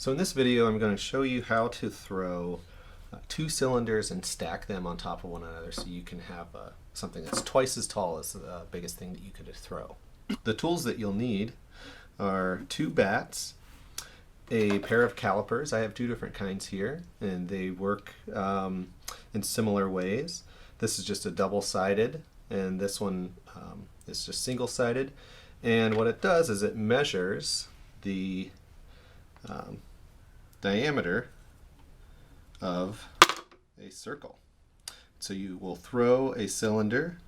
So in this video I'm going to show you how to throw two cylinders and stack them on top of one another so you can have something that's twice as tall as the biggest thing that you could throw. The tools that you'll need are two bats, a pair of calipers. I have two different kinds here and they work in similar ways. This is just a double-sided and this one is just single-sided, and what it does is it measures the diameter of a circle. So you will throw a cylinder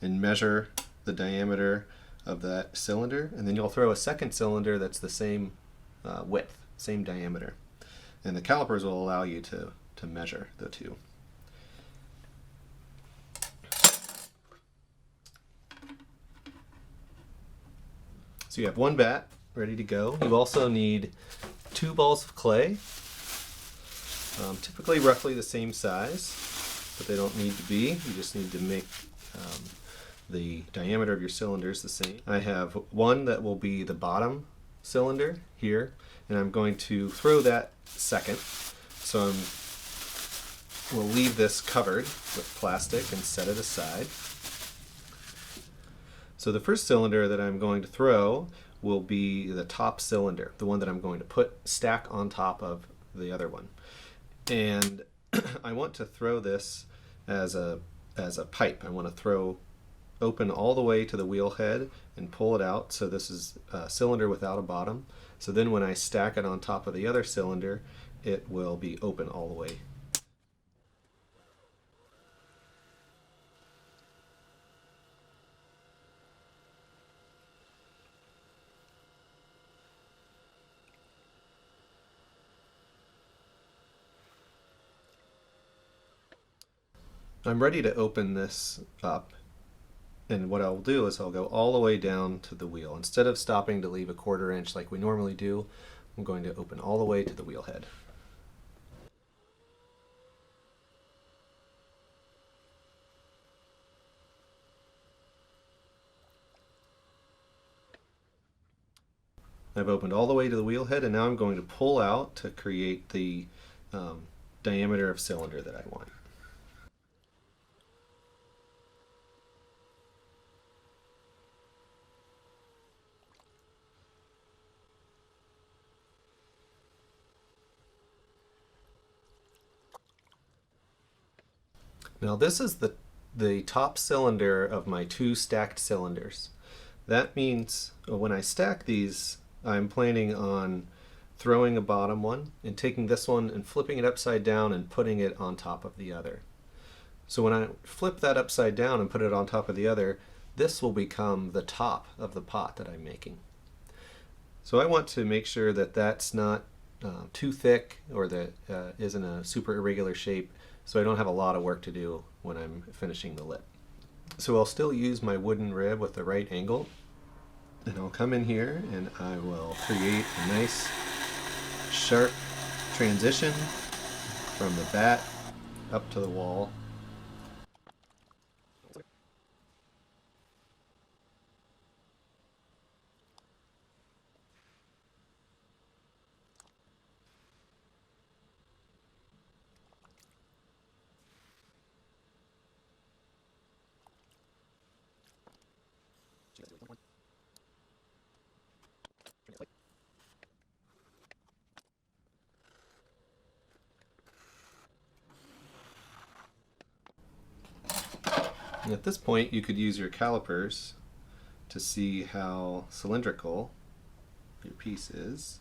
and measure the diameter of that cylinder, and then you'll throw a second cylinder that's the same width, same diameter. And the calipers will allow you to measure the two. So you have one bat ready to go. You also need two balls of clay, typically roughly the same size, but they don't need to be. You just need to make the diameter of your cylinders the same. I have one that will be the bottom cylinder here, and I'm going to throw that second. So we'll leave this covered with plastic and set it aside. So the first cylinder that I'm going to throw will be the top cylinder, the one that I'm going to stack on top of the other one. And I want to throw this as a pipe. I want to open all the way to the wheel head and pull it out. So this is a cylinder without a bottom. So then when I stack it on top of the other cylinder, it will be open all the way. I'm ready to open this up, and what I'll do is I'll go all the way down to the wheel. Instead of stopping to leave a 1/4 inch like we normally do, I'm going to open all the way to the wheel head. I've opened all the way to the wheel head, and now I'm going to pull out to create the diameter of cylinder that I want. Now this is the top cylinder of my two stacked cylinders. That means when I stack these, I'm planning on throwing a bottom one and taking this one and flipping it upside down and putting it on top of the other. So when I flip that upside down and put it on top of the other, this will become the top of the pot that I'm making. So I want to make sure that that's not too thick or that isn't a super irregular shape, so I don't have a lot of work to do when I'm finishing the lip. So I'll still use my wooden rib with the right angle, and I'll come in here and I will create a nice sharp transition from the bat up to the wall. And at this point you could use your calipers to see how cylindrical your piece is.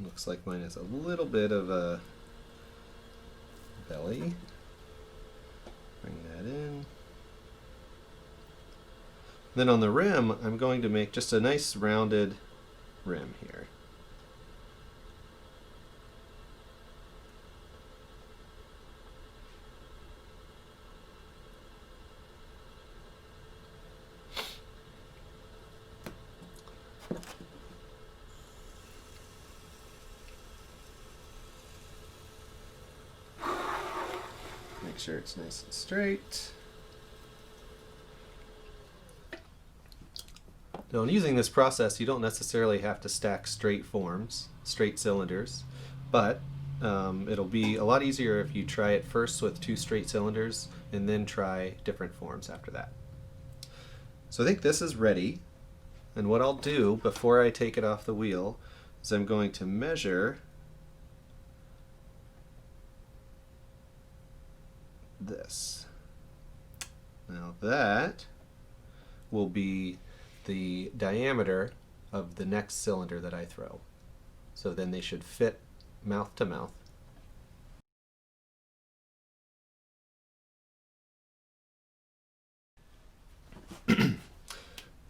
Looks like mine has a little bit of a belly. Bring that in. Then on the rim, I'm going to make just a nice rounded rim here. Make sure it's nice and straight. Now, in using this process, you don't necessarily have to stack straight forms, straight cylinders, but it'll be a lot easier if you try it first with 2 straight cylinders and then try different forms after that. So I think this is ready, and what I'll do before I take it off the wheel is I'm going to measure this. Now that will be the diameter of the next cylinder that I throw. So then they should fit mouth to mouth.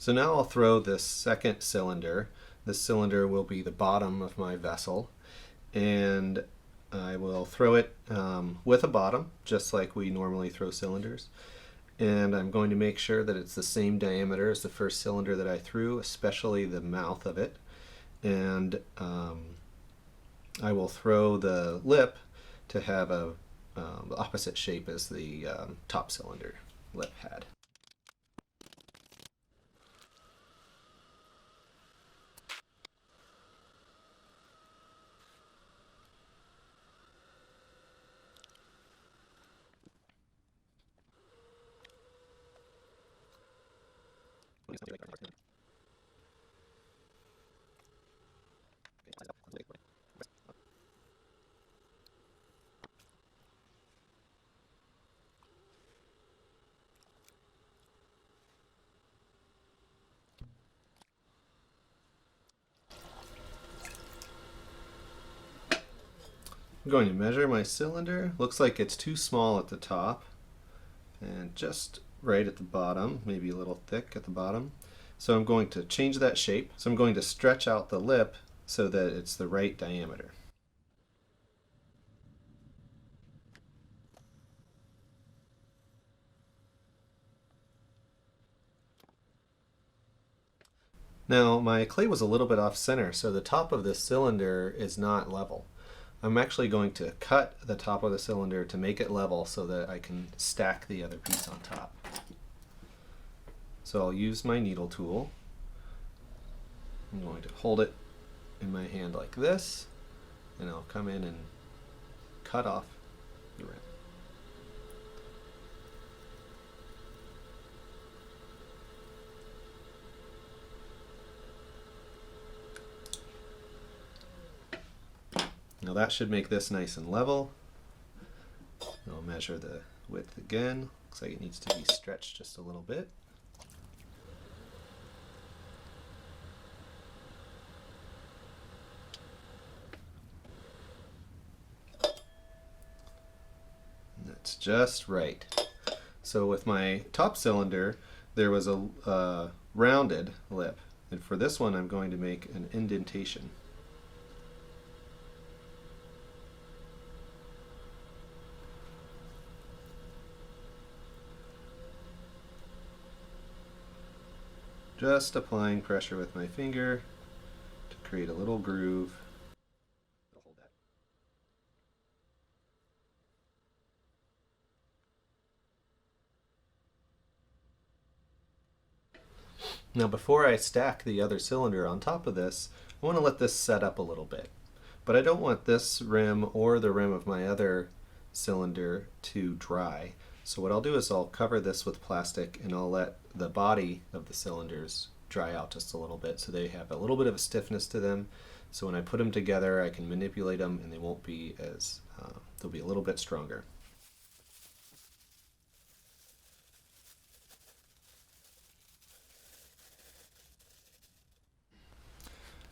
So now I'll throw this second cylinder. This cylinder will be the bottom of my vessel, and I will throw it with a bottom, just like we normally throw cylinders. And I'm going to make sure that it's the same diameter as the first cylinder that I threw, especially the mouth of it. And I will throw the lip to have the opposite shape as the top cylinder lip had. I'm going to measure my cylinder. Looks like it's too small at the top and just right at the bottom, maybe a little thick at the bottom. So I'm going to change that shape. So I'm going to stretch out the lip so that it's the right diameter. Now my clay was a little bit off center, so the top of this cylinder is not level. I'm actually going to cut the top of the cylinder to make it level so that I can stack the other piece on top. So I'll use my needle tool. I'm going to hold it in my hand like this, and I'll come in and cut off the rim. Now that should make this nice and level. I'll measure the width again. Looks like it needs to be stretched just a little bit. And that's just right. So with my top cylinder, there was a rounded lip, and for this one I'm going to make an indentation. Just applying pressure with my finger to create a little groove. Now before I stack the other cylinder on top of this, I want to let this set up a little bit. But I don't want this rim or the rim of my other cylinder to dry. So what I'll do is I'll cover this with plastic, and I'll let the body of the cylinders dry out just a little bit so they have a little bit of a stiffness to them. So when I put them together, I can manipulate them and they won't be as, they'll be a little bit stronger.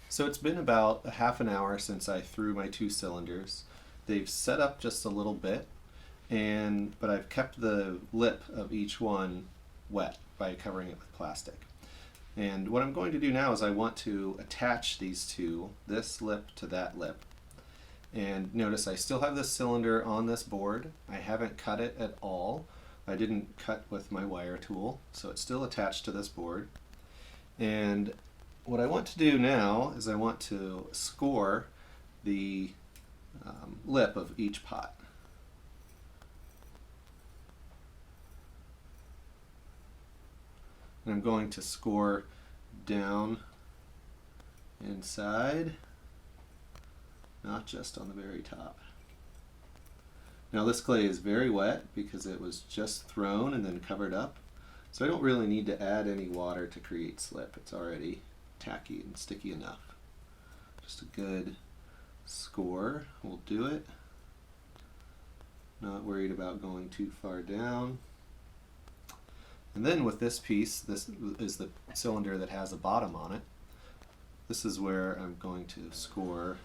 So it's been about a half an hour since I threw my 2 cylinders. They've set up just a little bit, but I've kept the lip of each one wet by covering it with plastic. And what I'm going to do now is I want to attach these two, this lip to that lip. And notice I still have this cylinder on this board. I haven't cut it at all. I didn't cut with my wire tool, so it's still attached to this board. And what I want to do now is I want to score the lip of each pot. And I'm going to score down inside, not just on the very top. Now this clay is very wet because it was just thrown and then covered up, so I don't really need to add any water to create slip. It's already tacky and sticky enough. Just a good score will do it. Not worried about going too far down. And then with this piece, this is the cylinder that has a bottom on it. This is where I'm going to score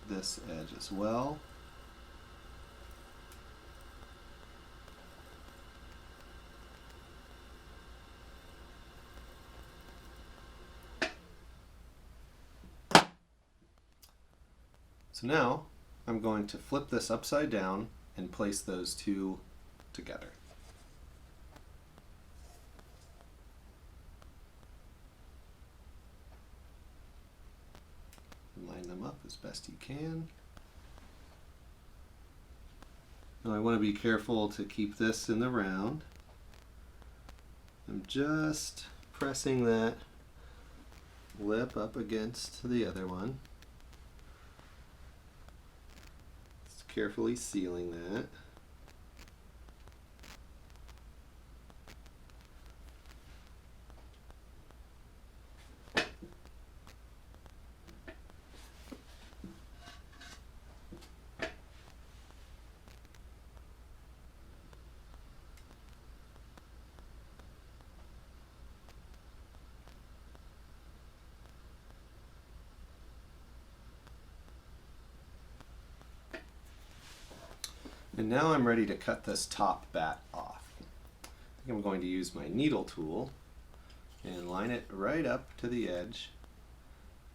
this edge as well. So now I'm going to flip this upside down and place those two together. Line them up as best you can. Now I want to be careful to keep this in the round. I'm just pressing that lip up against the other one. Just carefully sealing that. And now I'm ready to cut this top bat off. I think I'm going to use my needle tool and line it right up to the edge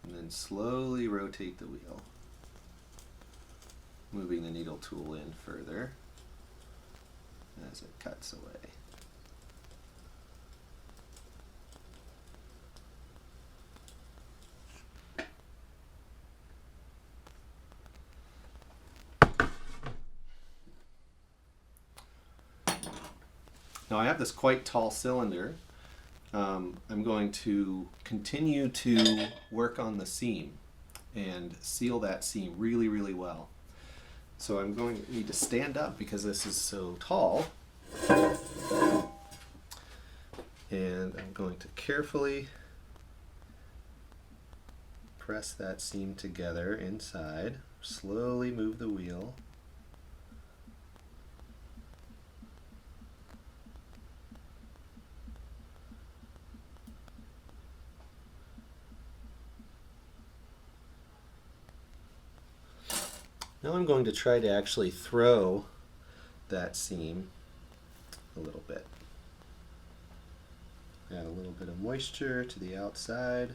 and then slowly rotate the wheel, moving the needle tool in further as it cuts away. Now I have this quite tall cylinder. I'm going to continue to work on the seam and seal that seam really, really well. So I'm going to need to stand up because this is so tall. And I'm going to carefully press that seam together inside. Slowly move the wheel. Now I'm going to try to actually throw that seam a little bit. Add a little bit of moisture to the outside.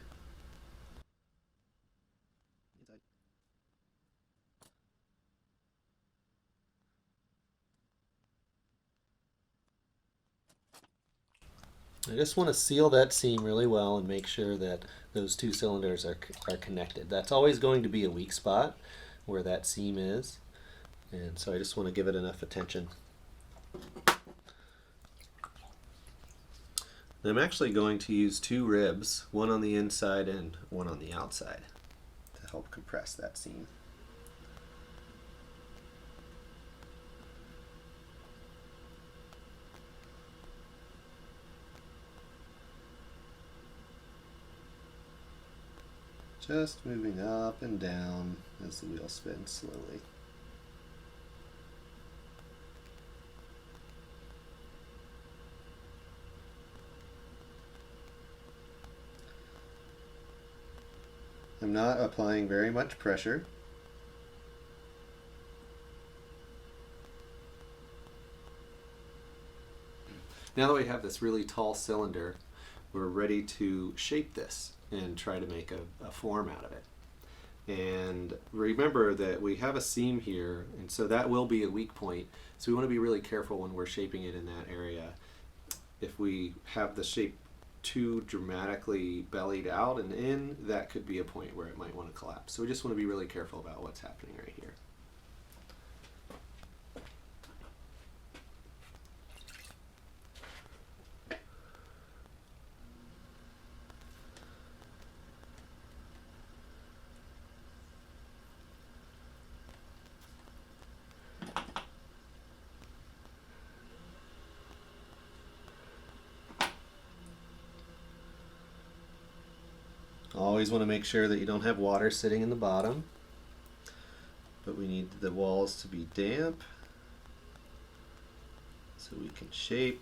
I just want to seal that seam really well and make sure that those two cylinders are connected. That's always going to be a weak spot where that seam is, and so I just want to give it enough attention. And I'm actually going to use two ribs, one on the inside and one on the outside, to help compress that seam. Just moving up and down as the wheel spins slowly. I'm not applying very much pressure. Now that we have this really tall cylinder, we're ready to shape this and try to make a form out of it. And remember that we have a seam here, and so that will be a weak point. So we want to be really careful when we're shaping it in that area. If we have the shape too dramatically bellied out and in, that could be a point where it might want to collapse. So we just want to be really careful about what's happening right here. always want to make sure that you don't have water sitting in the bottom, but we need the walls to be damp so we can shape.